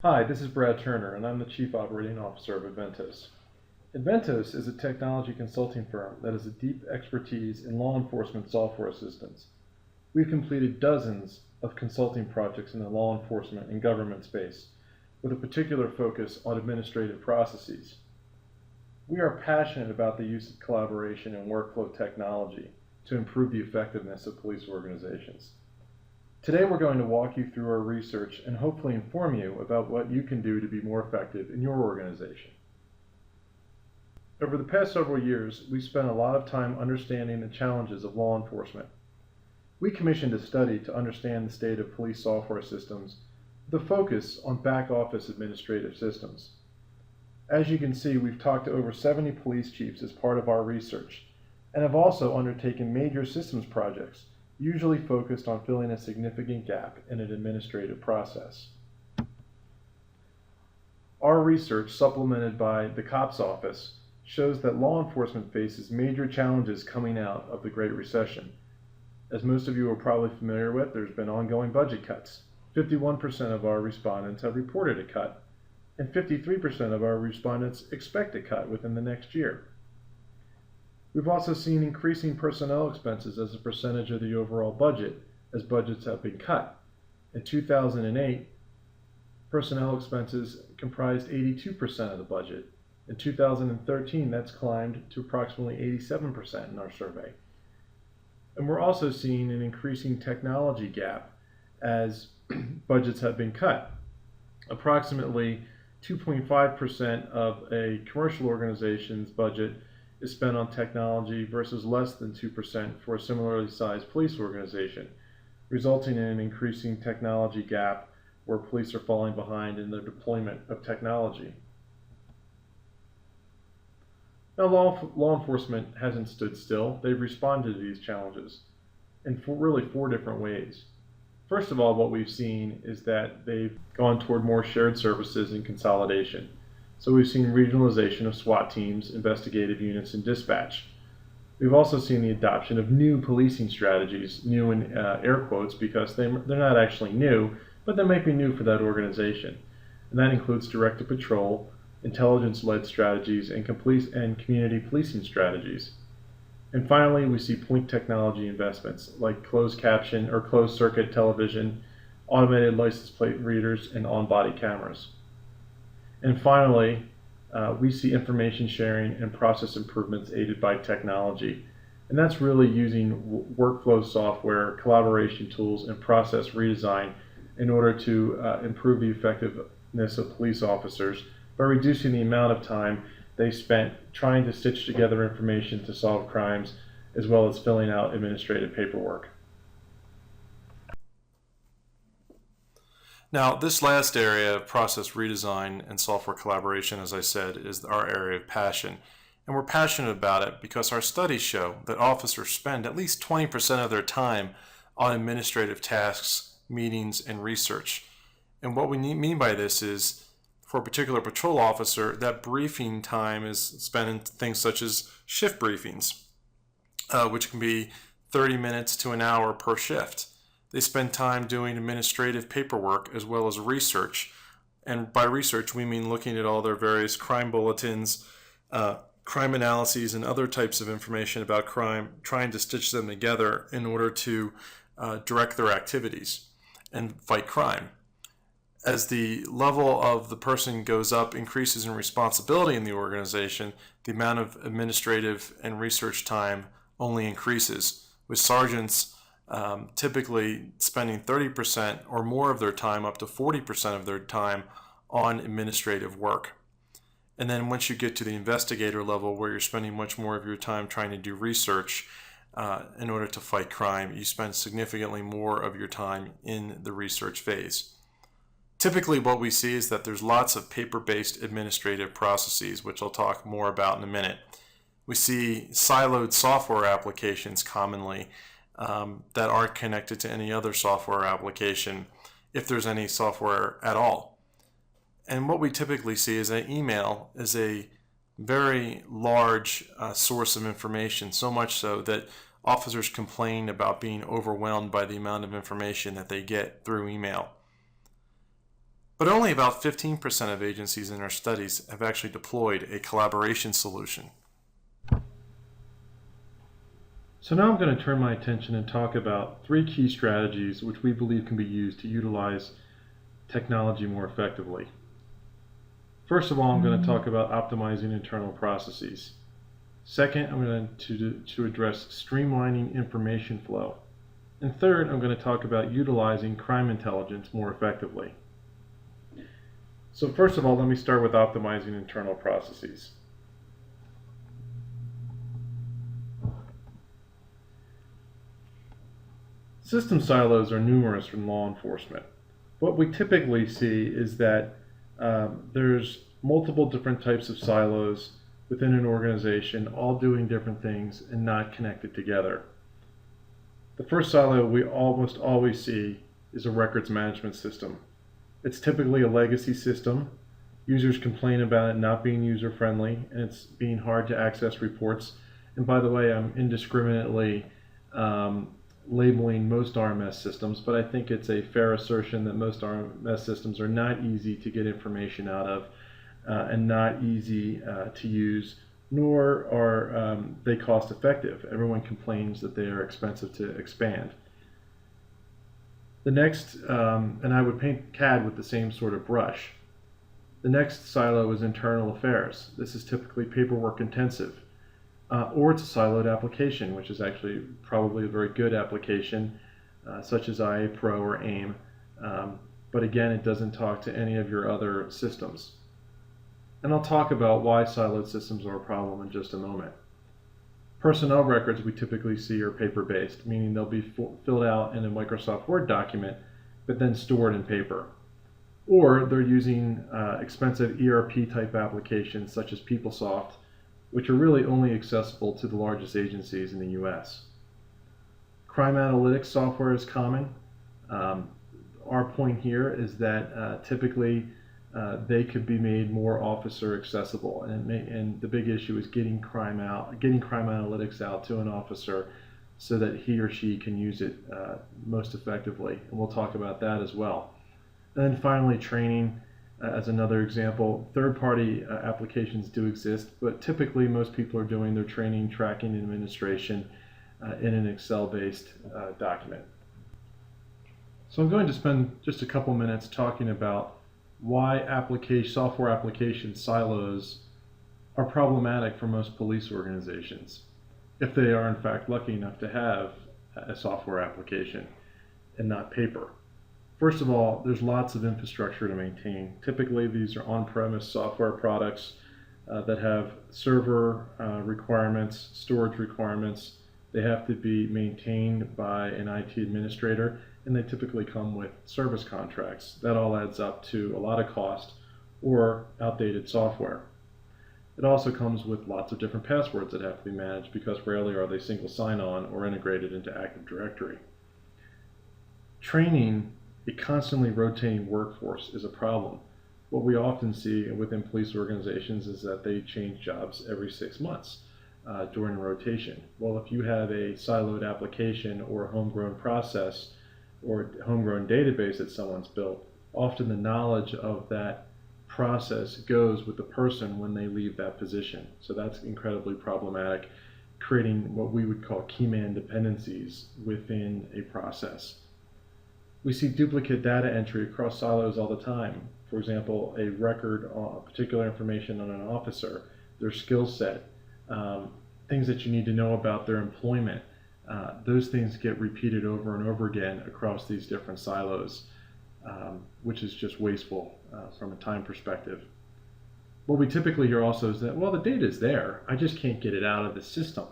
Hi, this is Brad Turner, and I'm the Chief Operating Officer of Adventos. Adventos is a technology consulting firm that has a deep expertise in law enforcement software systems. We've completed dozens of consulting projects in the law enforcement and government space, with a particular focus on administrative processes. We are passionate about the use of collaboration and workflow technology to improve the effectiveness of police organizations. Today we're going to walk you through our research and hopefully inform you about what you can do to be more effective in your organization. Over the past several years, we've spent a lot of time understanding the challenges of law enforcement. We commissioned a study to understand the state of police software systems with a focus on back office administrative systems. As you can see, we've talked to over 70 police chiefs as part of our research and have also undertaken major systems projects usually focused on filling a significant gap in an administrative process. Our research, supplemented by the COPS office, shows that law enforcement faces major challenges coming out of the Great Recession. As most of you are probably familiar with, there's been ongoing budget cuts. 51% of our respondents have reported a cut, and 53% of our respondents expect a cut within the next year. We've also seen increasing personnel expenses as a percentage of the overall budget as budgets have been cut. In 2008, personnel expenses comprised 82% of the budget. In 2013, that's climbed to approximately 87% in our survey. And we're also seeing an increasing technology gap as budgets have been cut. Approximately 2.5% of a commercial organization's budget is spent on technology versus less than 2% for a similarly sized police organization, resulting in an increasing technology gap where police are falling behind in the deployment of technology. Now, law enforcement hasn't stood still. They've responded to these challenges in four different ways. First of all, what we've seen is that they've gone toward more shared services and consolidation. So we've seen regionalization of SWAT teams, investigative units, and dispatch. We've also seen the adoption of new policing strategies, new in air quotes, because they're not actually new, but they might be new for that organization. And that includes directed patrol, intelligence-led strategies, and community policing strategies. And finally, we see point technology investments like closed caption or closed circuit television, automated license plate readers, and on-body cameras. And finally, we see information sharing and process improvements aided by technology. And that's really using workflow software, collaboration tools, and process redesign in order to improve the effectiveness of police officers by reducing the amount of time they spent trying to stitch together information to solve crimes, as well as filling out administrative paperwork. Now, this last area of process redesign and software collaboration, as I said, is our area of passion. And we're passionate about it because our studies show that officers spend at least 20% of their time on administrative tasks, meetings, and research. And what we mean by this is, for a particular patrol officer, that briefing time is spent in things such as shift briefings, which can be 30 minutes to an hour per shift. They spend time doing administrative paperwork as well as research. And by research, we mean looking at all their various crime bulletins, crime analyses, and other types of information about crime, trying to stitch them together in order to direct their activities and fight crime. As the level of the person goes up, increases in responsibility in the organization, the amount of administrative and research time only increases, with sergeants typically spending 30% or more of their time, up to 40% of their time, on administrative work. And then once you get to the investigator level, where you're spending much more of your time trying to do research in order to fight crime, you spend significantly more of your time in the research phase. Typically what we see is that there's lots of paper-based administrative processes, which I'll talk more about in a minute. We see siloed software applications commonly that aren't connected to any other software application, if there's any software at all. And what we typically see is that email is a very large source of information, so much so that officers complain about being overwhelmed by the amount of information that they get through email. But only about 15% of agencies in our studies have actually deployed a collaboration solution. So now I'm going to turn my attention and talk about 3 key strategies which we believe can be used to utilize technology more effectively. First of all, I'm going to talk about optimizing internal processes. Second, I'm going to address streamlining information flow. And third, I'm going to talk about utilizing crime intelligence more effectively. So first of all, let me start with optimizing internal processes. System silos are numerous in law enforcement. What we typically see is that there's multiple different types of silos within an organization, all doing different things and not connected together. The first silo we almost always see is a records management system. It's typically a legacy system. Users complain about it not being user-friendly, and it's being hard to access reports. And by the way, I'm indiscriminately labeling most RMS systems, but I think it's a fair assertion that most RMS systems are not easy to get information out of and not easy to use, nor are they cost effective. Everyone complains that they are expensive to expand. The next, and I would paint CAD with the same sort of brush. The next silo is internal affairs. This is typically paperwork intensive. Or it's a siloed application, which is actually probably a very good application, such as IA Pro or AIM. But again, it doesn't talk to any of your other systems. And I'll talk about why siloed systems are a problem in just a moment. Personnel records we typically see are paper-based, meaning they'll be filled out in a Microsoft Word document, but then stored in paper. Or they're using expensive ERP-type applications such as PeopleSoft, which are really only accessible to the largest agencies in the US. Crime analytics software is common. Our point here is that typically they could be made more officer accessible, and the big issue is getting crime analytics out to an officer so that he or she can use it most effectively, and we'll talk about that as well. And then finally, training as another example. Third-party applications do exist, but typically most people are doing their training, tracking, and administration in an Excel-based document. So I'm going to spend just a couple minutes talking about why software application silos are problematic for most police organizations, if they are in fact lucky enough to have a software application and not paper. First of all, there's lots of infrastructure to maintain. Typically, these are on-premise software products that have server requirements, storage requirements. They have to be maintained by an IT administrator, and they typically come with service contracts. That all adds up to a lot of cost or outdated software. It also comes with lots of different passwords that have to be managed because rarely are they single sign-on or integrated into Active Directory. Training a constantly rotating workforce is a problem. What we often see within police organizations is that they change jobs every 6 months during a rotation. Well, if you have a siloed application or a homegrown process or homegrown database that someone's built, often the knowledge of that process goes with the person when they leave that position. So that's incredibly problematic, creating what we would call key man dependencies within a process. We see duplicate data entry across silos all the time. For example, a record on particular information on an officer, their skill set, things that you need to know about their employment. Those things get repeated over and over again across these different silos, which is just wasteful from a time perspective. What we typically hear also is that, well, the data is there, I just can't get it out of the system.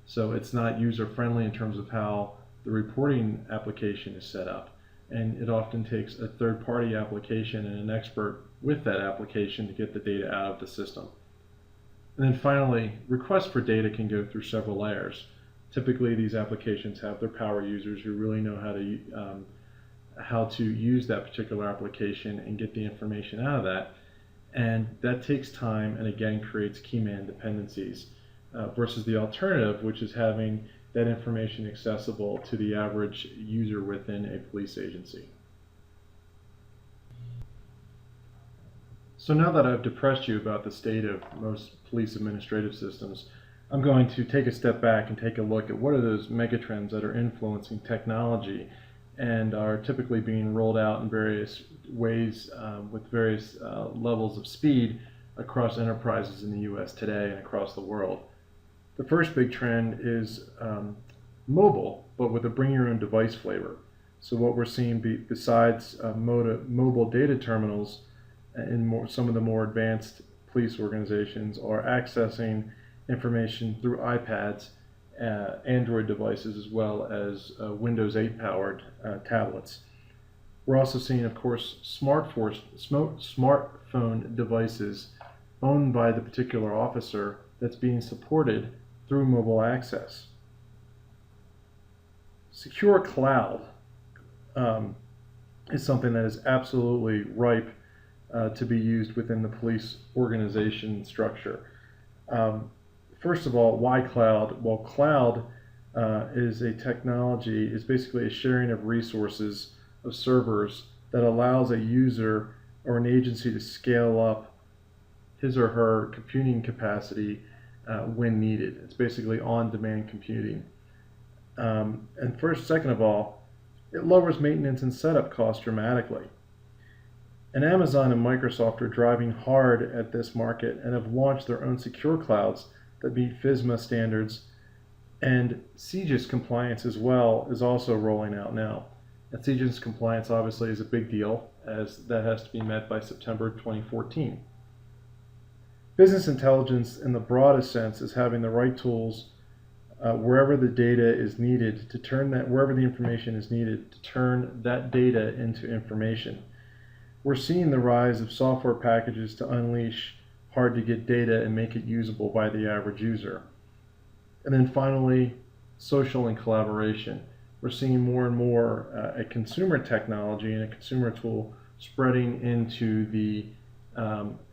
So it's not user-friendly in terms of how the reporting application is set up. And it often takes a third-party application and an expert with that application to get the data out of the system. And then finally, requests for data can go through several layers. Typically, these applications have their power users who really know how to use that particular application and get the information out of that. And that takes time and again creates key man dependencies versus the alternative, which is having that information accessible to the average user within a police agency. So now that I've depressed you about the state of most police administrative systems, I'm going to take a step back and take a look at what are those megatrends that are influencing technology and are typically being rolled out in various ways with various levels of speed across enterprises in the US today and across the world. The first big trend is mobile, but with a bring your own device flavor. So what we're seeing besides mobile data terminals in some of the more advanced police organizations are accessing information through iPads, Android devices, as well as Windows 8 powered tablets. We're also seeing, of course, smartphone devices owned by the particular officer that's being supported through mobile access. Secure cloud is something that is absolutely ripe to be used within the police organization structure. First of all, why cloud? Well, cloud is a technology, is basically a sharing of resources of servers that allows a user or an agency to scale up his or her computing capacity when needed. It's basically on-demand computing. And second of all, it lowers maintenance and setup costs dramatically. And Amazon and Microsoft are driving hard at this market and have launched their own secure clouds that meet FISMA standards, and CGIS compliance as well is also rolling out now. And CGIS compliance obviously is a big deal, as that has to be met by September 2014. Business intelligence in the broadest sense is having the right tools wherever the data is needed to turn that, wherever the information is needed to turn that data into information. We're seeing the rise of software packages to unleash hard to get data and make it usable by the average user. And then finally, social and collaboration. We're seeing more and more a consumer technology and a consumer tool spreading into the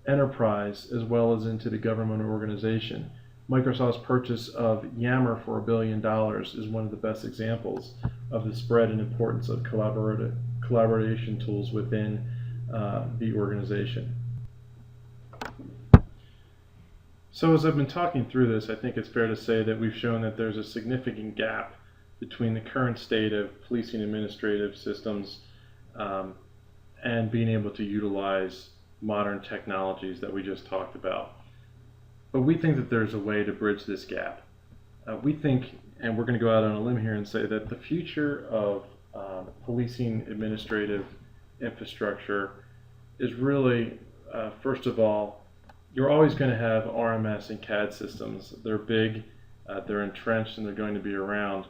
enterprise as well as into the government organization. Microsoft's purchase of Yammer for $1 billion is one of the best examples of the spread and importance of collaboration tools within the organization. So as I've been talking through this, I think it's fair to say that we've shown that there's a significant gap between the current state of policing administrative systems and being able to utilize modern technologies that we just talked about. But we think that there's a way to bridge this gap. We think, and we're going to go out on a limb here and say that the future of policing administrative infrastructure is really, first of all, you're always going to have RMS and CAD systems. They're big, they're entrenched, and they're going to be around.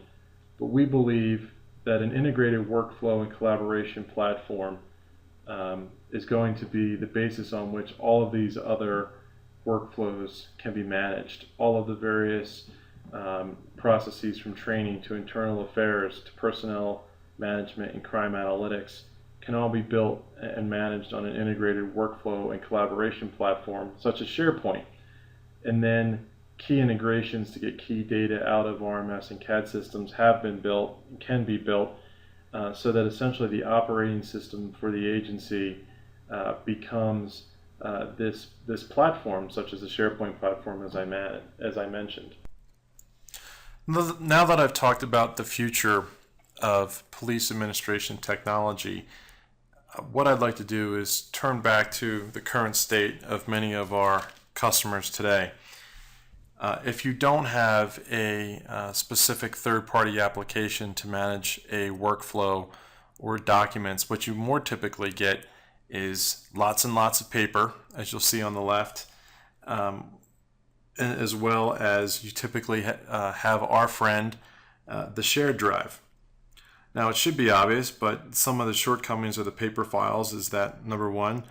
But we believe that an integrated workflow and collaboration platform is going to be the basis on which all of these other workflows can be managed. All of the various processes from training to internal affairs to personnel management and crime analytics can all be built and managed on an integrated workflow and collaboration platform such as SharePoint. And then key integrations to get key data out of RMS and CAD systems have been built and can be built so that essentially the operating system for the agency becomes this platform, such as the SharePoint platform, as I mentioned. Now that I've talked about the future of police administration technology, what I'd like to do is turn back to the current state of many of our customers today. If you don't have a specific third-party application to manage a workflow or documents, what you more typically get is lots and lots of paper, as you'll see on the left, as well as you typically have our friend, the shared drive. Now, it should be obvious, but some of the shortcomings of the paper files is that, number one,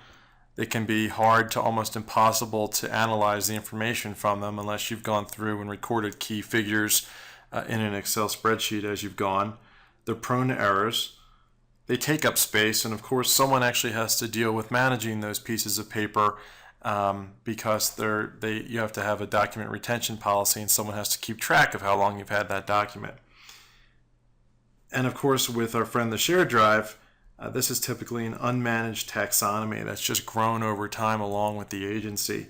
it can be hard to almost impossible to analyze the information from them unless you've gone through and recorded key figures in an Excel spreadsheet as you've gone. They're prone to errors. They take up space, and of course, someone actually has to deal with managing those pieces of paper because you have to have a document retention policy, and someone has to keep track of how long you've had that document. And of course, with our friend the shared drive, This is typically an unmanaged taxonomy that's just grown over time along with the agency.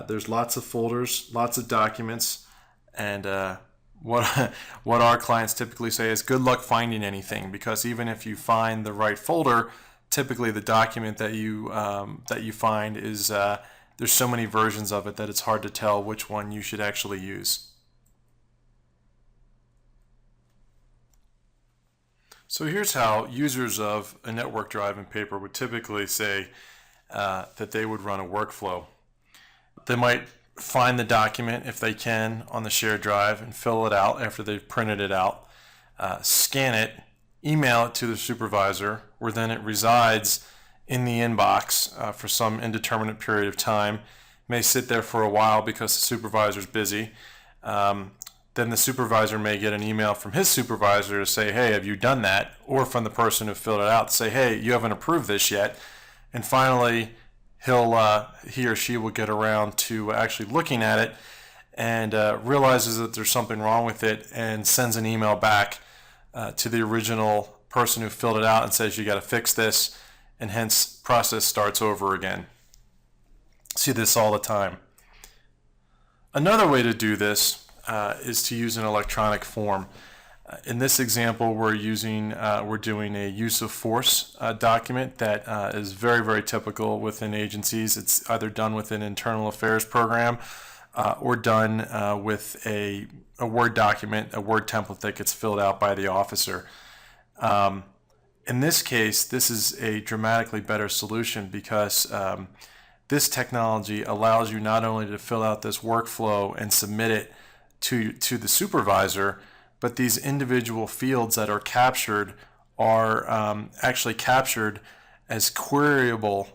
There's lots of folders, lots of documents, and what what our clients typically say is good luck finding anything, because even if you find the right folder, typically the document that you find is there's so many versions of it that it's hard to tell which one you should actually use. So here's how users of a network drive and paper would typically say that they would run a workflow. They might find the document, if they can, on the shared drive and fill it out after they've printed it out, scan it, email it to the supervisor, where then it resides in the inbox for some indeterminate period of time. It may sit there for a while because the supervisor's busy. Then the supervisor may get an email from his supervisor to say, hey, have you done that? Or from the person who filled it out to say, hey, you haven't approved this yet. And finally, he or she will get around to actually looking at it and realizes that there's something wrong with it and sends an email back to the original person who filled it out and says, you got to fix this, and hence process starts over again. See this all the time. Another way to do this is to use an electronic form. In this example, we're doing a use of force document that is very, very typical within agencies. It's either done with an internal affairs program or done with a Word document, a Word template that gets filled out by the officer. In this case, this is a dramatically better solution because this technology allows you not only to fill out this workflow and submit it to the supervisor, but these individual fields that are captured are actually captured as queryable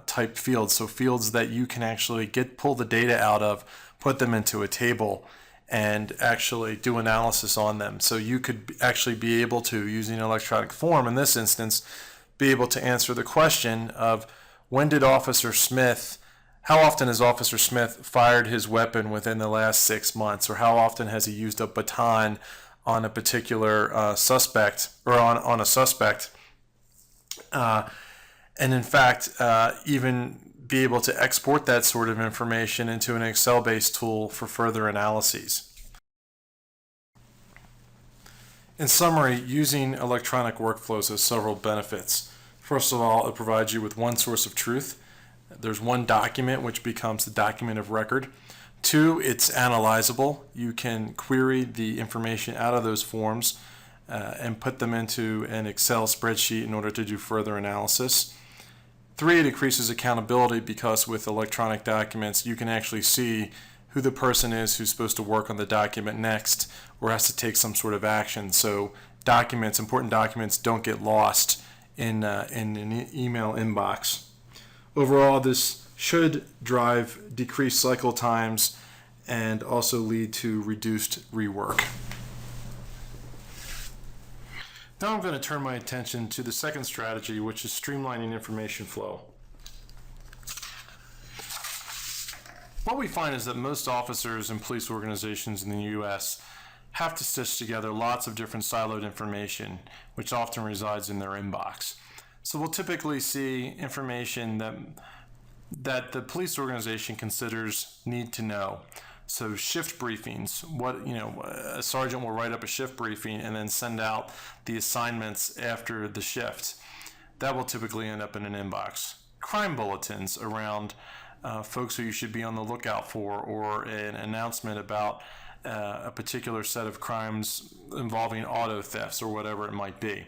type fields. So fields that you can actually pull the data out of, put them into a table, and actually do analysis on them. So you could actually be able to, using an electronic form in this instance, be able to answer the question of how often has Officer Smith fired his weapon within the last 6 months, or how often has he used a baton on a particular suspect, or on a suspect, and in fact even be able to export that sort of information into an Excel-based tool for further analyses. In summary, using electronic workflows has several benefits. First of all, it provides you with one source of truth. There's one document which becomes the document of record. 2, it's analyzable. You can query the information out of those forms and put them into an Excel spreadsheet in order to do further analysis. 3, it increases accountability because with electronic documents you can actually see who the person is who's supposed to work on the document next or has to take some sort of action. So important documents don't get lost in an email inbox. Overall, this should drive decreased cycle times and also lead to reduced rework. Now I'm going to turn my attention to the second strategy, which is streamlining information flow. What we find is that most officers and police organizations in the U.S. have to stitch together lots of different siloed information, which often resides in their inbox. So we'll typically see information that the police organization considers need to know. So shift briefings, a sergeant will write up a shift briefing and then send out the assignments after the shift. That will typically end up in an inbox. Crime bulletins around folks who you should be on the lookout for, or an announcement about a particular set of crimes involving auto thefts or whatever it might be.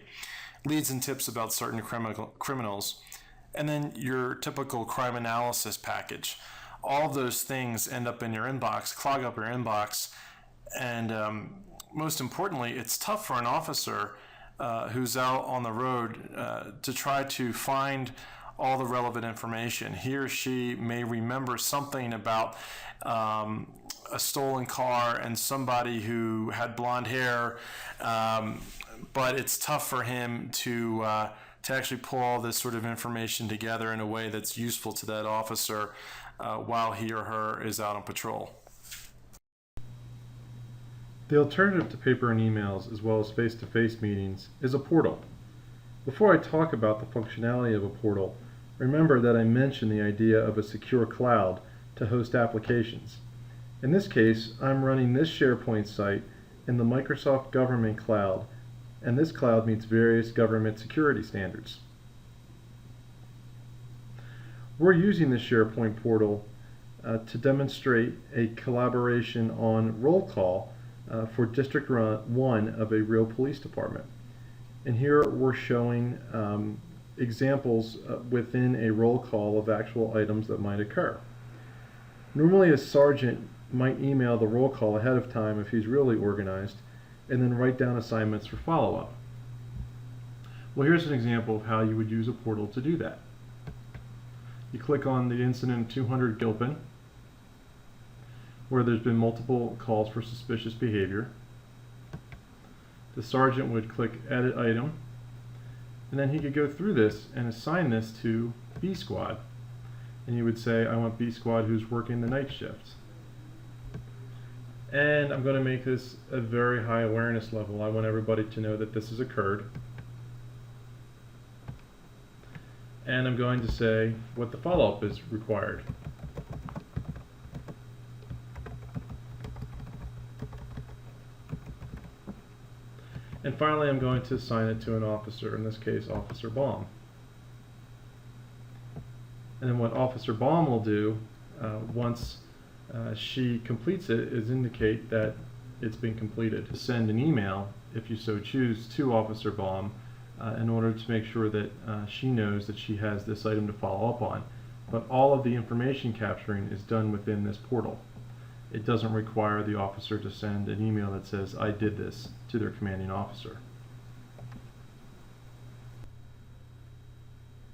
Leads and tips about certain criminals, and then your typical crime analysis package. All of those things end up in your inbox, clog up your inbox, and most importantly, it's tough for an officer who's out on the road to try to find all the relevant information. He or she may remember something about a stolen car and somebody who had blonde hair, but it's tough for him to actually pull all this sort of information together in a way that's useful to that officer while he or her is out on patrol. The alternative to paper and emails, as well as face-to-face meetings, is a portal. Before I talk about the functionality of a portal, remember that I mentioned the idea of a secure cloud to host applications. In this case, I'm running this SharePoint site in the Microsoft Government Cloud, and this cloud meets various government security standards. We're using the SharePoint portal to demonstrate a collaboration on roll call for District 1 of a real police department. And here we're showing examples within a roll call of actual items that might occur. Normally a sergeant might email the roll call ahead of time if he's really organized, and then write down assignments for follow-up. Well, here's an example of how you would use a portal to do that. You click on the incident 200 Gilpin, where there's been multiple calls for suspicious behavior. The sergeant would click Edit Item, and then he could go through this and assign this to B Squad. And you would say, I want B Squad who's working the night shifts. And I'm going to make this a very high awareness level. I want everybody to know that this has occurred. And I'm going to say what the follow-up is required. And finally, I'm going to assign it to an officer, in this case, Officer Baum. And then what Officer Baum will do once she completes it is indicate that it's been completed. Send an email, if you so choose, to Officer Baum in order to make sure that she knows that she has this item to follow up on. But all of the information capturing is done within this portal. It doesn't require the officer to send an email that says, I did this, to their commanding officer.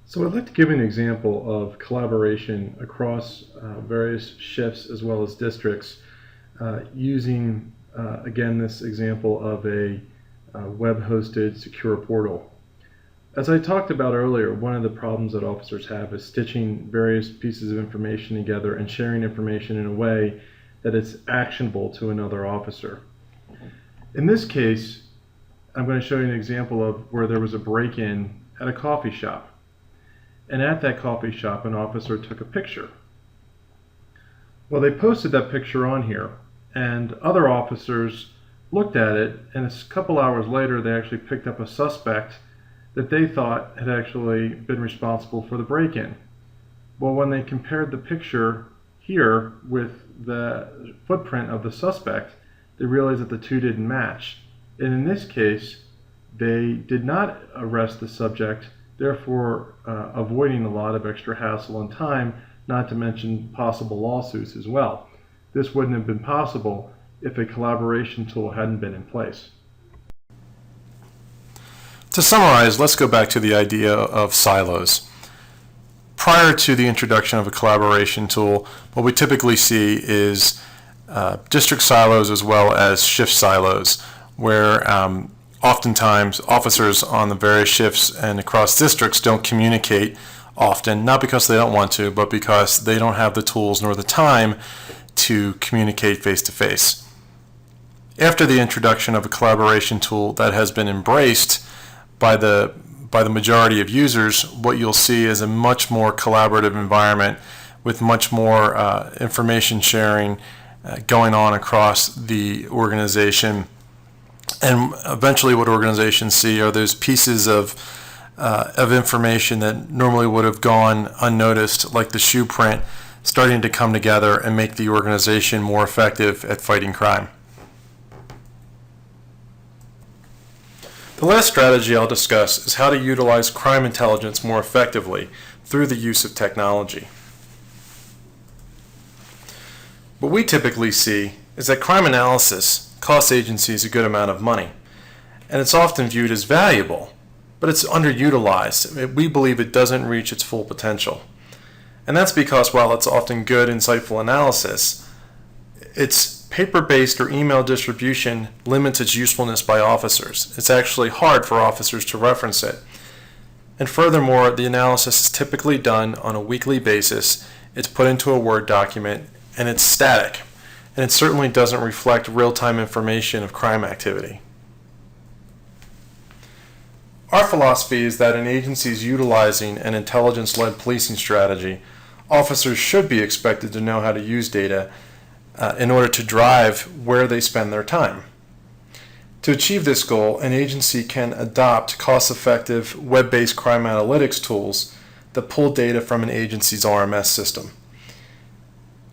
So I'd like to give an example of collaboration across various shifts as well as districts using, again, this example of a web-hosted secure portal. As I talked about earlier, one of the problems that officers have is stitching various pieces of information together and sharing information in a way that it's actionable to another officer. In this case, I'm going to show you an example of where there was a break-in at a coffee shop. And at that coffee shop, an officer took a picture. Well, they posted that picture on here, and other officers looked at it, and a couple hours later, they actually picked up a suspect that they thought had actually been responsible for the break-in. Well, when they compared the picture here with the footprint of the suspect, they realized that the two didn't match. And in this case, they did not arrest the subject, therefore avoiding a lot of extra hassle and time, not to mention possible lawsuits as well. This wouldn't have been possible if a collaboration tool hadn't been in place. To summarize, let's go back to the idea of silos. Prior to the introduction of a collaboration tool, what we typically see is district silos as well as shift silos, where oftentimes officers on the various shifts and across districts don't communicate often, not because they don't want to, but because they don't have the tools nor the time to communicate face-to-face. After the introduction of a collaboration tool that has been embraced by the majority of users, what you'll see is a much more collaborative environment with much more information sharing going on across the organization. And eventually what organizations see are those pieces of information that normally would have gone unnoticed, like the shoe print, starting to come together and make the organization more effective at fighting crime. The last strategy I'll discuss is how to utilize crime intelligence more effectively through the use of technology. What we typically see is that crime analysis costs agencies a good amount of money, and it's often viewed as valuable, but it's underutilized. We believe it doesn't reach its full potential. And that's because while it's often good, insightful analysis, its paper-based or email distribution limits its usefulness by officers. It's actually hard for officers to reference it. And furthermore, the analysis is typically done on a weekly basis. It's put into a Word document, and it's static. And it certainly doesn't reflect real-time information of crime activity. Our philosophy is that in agencies utilizing an intelligence-led policing strategy, officers should be expected to know how to use data in order to drive where they spend their time. To achieve this goal, an agency can adopt cost-effective web-based crime analytics tools that pull data from an agency's RMS system.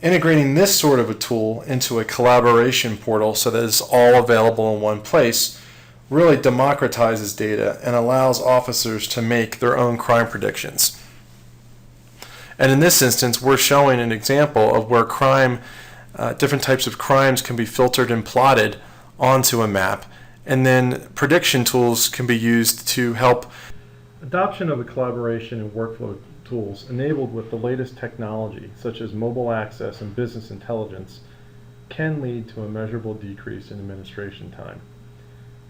Integrating this sort of a tool into a collaboration portal so that it's all available in one place really democratizes data and allows officers to make their own crime predictions. And in this instance, we're showing an example of where different types of crimes can be filtered and plotted onto a map, and then prediction tools can be used to help. Adoption of a collaboration and workflow tools enabled with the latest technology, such as mobile access and business intelligence, can lead to a measurable decrease in administration time.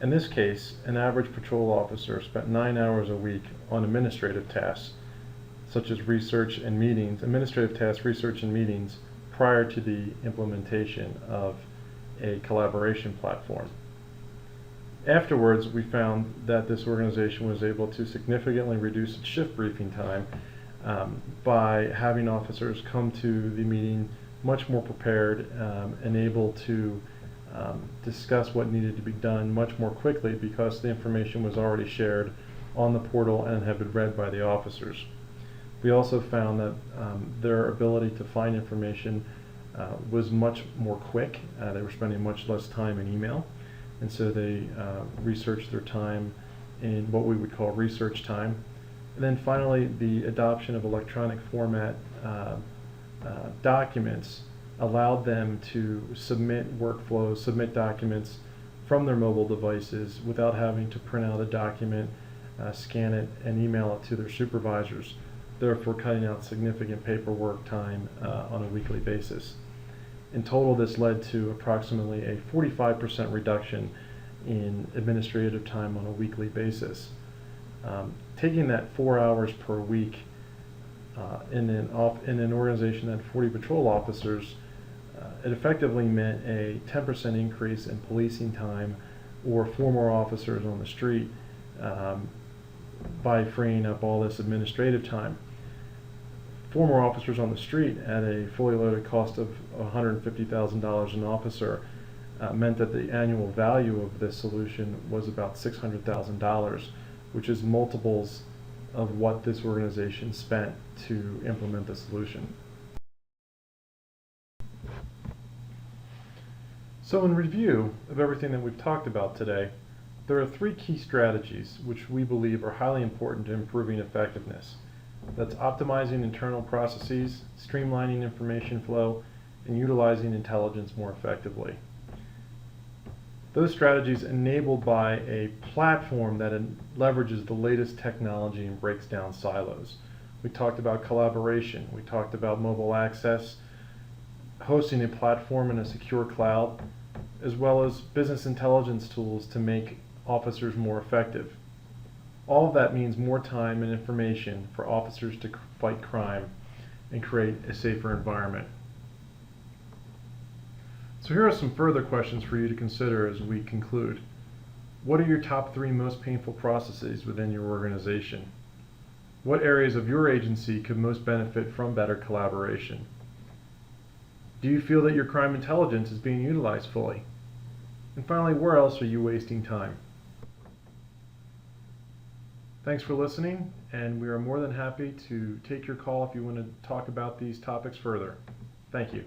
In this case, an average patrol officer spent 9 hours a week on administrative tasks, such as administrative tasks, research, and meetings, prior to the implementation of a collaboration platform. Afterwards, we found that this organization was able to significantly reduce its shift briefing time by having officers come to the meeting much more prepared and able to discuss what needed to be done much more quickly because the information was already shared on the portal and had been read by the officers. We also found that their ability to find information was much more quick. They were spending much less time in email, and so they researched their time in what we would call research time. And then finally, the adoption of electronic format documents allowed them to submit workflows, submit documents from their mobile devices without having to print out a document, scan it, and email it to their supervisors, therefore cutting out significant paperwork time on a weekly basis. In total, this led to approximately a 45% reduction in administrative time on a weekly basis. Taking that 4 hours per week in an organization that had 40 patrol officers, it effectively meant a 10% increase in policing time or 4 more officers on the street by freeing up all this administrative time. 4 more officers on the street at a fully loaded cost of $150,000 an officer meant that the annual value of this solution was about $600,000, which is multiples of what this organization spent to implement the solution. So in review of everything that we've talked about today, there are 3 key strategies which we believe are highly important to improving effectiveness. That's optimizing internal processes, streamlining information flow, and utilizing intelligence more effectively. Those strategies enabled by a platform that leverages the latest technology and breaks down silos. We talked about collaboration, we talked about mobile access, hosting a platform in a secure cloud, as well as business intelligence tools to make officers more effective. All of that means more time and information for officers to fight crime and create a safer environment. So here are some further questions for you to consider as we conclude. What are your top 3 most painful processes within your organization? What areas of your agency could most benefit from better collaboration? Do you feel that your crime intelligence is being utilized fully? And finally, where else are you wasting time? Thanks for listening, and we are more than happy to take your call if you want to talk about these topics further. Thank you.